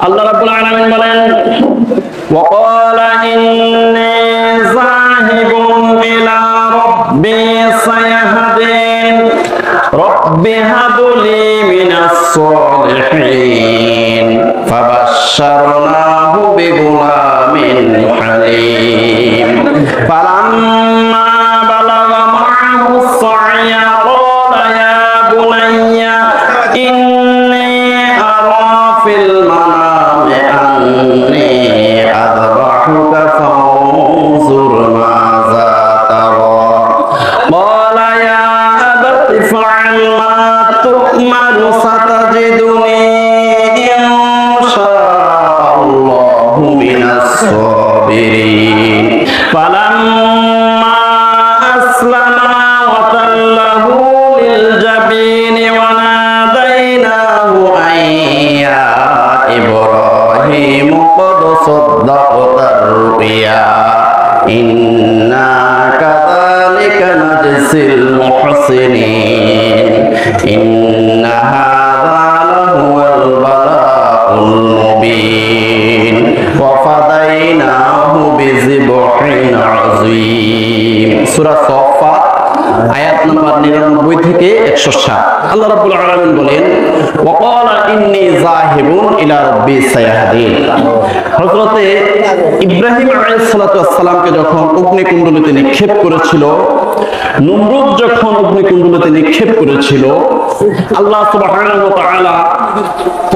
আল্লাহ রাব্বুল আলামিন বলেন ওয়াকালা ইন্নী যাহিবুন ইলা রাব্বি সায়াহদিন রব্বি হাবলি মিনাস সালিহিন ফাবাশশারনাহু বিগুলামিন হালিম ফালাম্মা বালাগা মা'আহু সা'য়া ক্বালা ইয়া বুনাইয়া ইন্নী আরা ফিল মানামি আন্নী আযবাহুকা ফানজুর মাযা তারা ক্বালা ইয়া আবাতি ফা'আল মা তু'মারু সাতাজিদুনি ইনশাআল্লাহু মিনাস সাবিরিন ফালাম্মা আসলামা ওয়া তাল্লাহু লিল জাবিনি ওয়া নাদাইনাহু আইয়া ইব্রাহিম ক্বাদ সাদ্দাকতার রুয়া ইন্না কাযালিকা নাজজিল মুহসিনিন ইন্না হাযা লাহুয়াল বালাউল মুবিন ওয়া ফাদাইনাহু বিযিবহিন আযীম। সূরা সাফফাত আয়াত নাম্বার 99 থেকে 107। আল্লাহ রাব্বুল আলামিন বলেন ওয়াকালা ইন্নী যাহিবুন ইলা রাব্বি সায়াহদিন। হযরতে ইব্রাহিম আলাইহিস সালাতু ওয়াস সালামকে যখন অগ্নিকুণ্ডলিতে নিক্ষেপ করেছিল, নমরুদ যখন অগ্নিকুণ্ডলিতে নিক্ষেপ করেছিল, আল্লাহ সুবহানাহু ওয়া তাআলা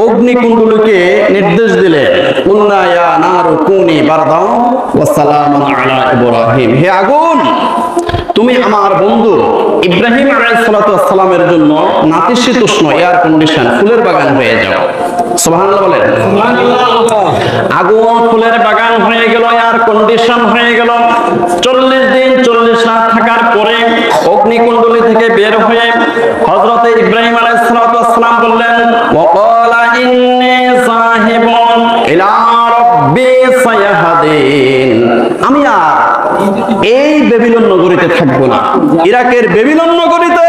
অগ্নিকুণ্ডলিকে নির্দেশ দিলেন কুল্লা ইয়া নারু কুনি বারদাও ওয়া সালামান আলা ইব্রাহিম, হে আগুন তুমি আমার বন্ধু ইব্রাহিম আলাইহিস সালাতু ওয়াস সালামের জন্য নাতিশীতোষ্ণ এয়ার কন্ডিশন ফুলের বাগান হয়ে যাও। সুবহানাল্লাহ বলেন। আগুন ফুলের বাগান হয়ে গেল, এয়ার কন্ডিশন হয়ে গেল। 40 দিন 40 রাত থাকার পরে অগ্নিকুণ্ডলী থেকে বের হয়ে হযরতে ইব্রাহিম আলাইহিস সালাতু ওয়াস সালাম বললেন ওয়াকালা ইন্নী যাহিবুন ইলা রাব্বি সায়াহদিন, আমি আর এই বেবিলন নগরীতে থাকবো না, ইরাকের বেবিলন নগরীতে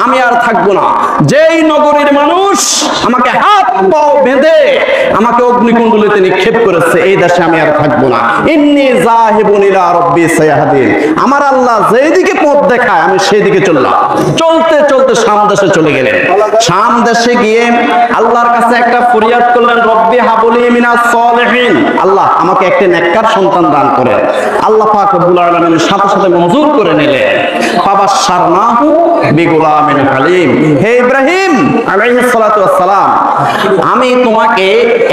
আমি আর থাকবো না। যেই নগরীর মানুষ আমাকে হাত পাও বেঁধে আমাকে অগ্নিকুণ্ডলিতে নিক্ষেপ করেছে, এই দেশে আমি আর থাকবো না। ইন্নী যাহিবুন ইলা রাব্বি সায়াহদিন, আমার আল্লাহ যেই দিকে পথ দেখায় আমি সেই দিকে চললাম। চলতে চলতে শাম দেশে চলে গেলেন। শাম দেশে গিয়ে আল্লাহর কাছে একটা ফরিয়াদ করলেন রব্বি হাবলি মিনাস সালিহিন, আল্লাহ আমাকে একটা নেককার সন্তান দান করেন। আল্লাহ পাক রব্বুল আলামিন সাথে সাথে মঞ্জুর করে নিলেন। ফাবাশশারনাহু বিগুলামিন হালিম, হে ইব্রাহিম আলাইহিস সালাতু ওয়াস সালাম, আমি তোমাকে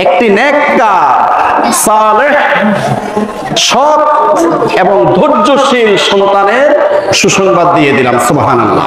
একটি নেককার সালেহ সৎ এবং ধৈর্যশীল সন্তানের সুসংবাদ দিয়ে দিলাম। সুবহানাল্লাহ।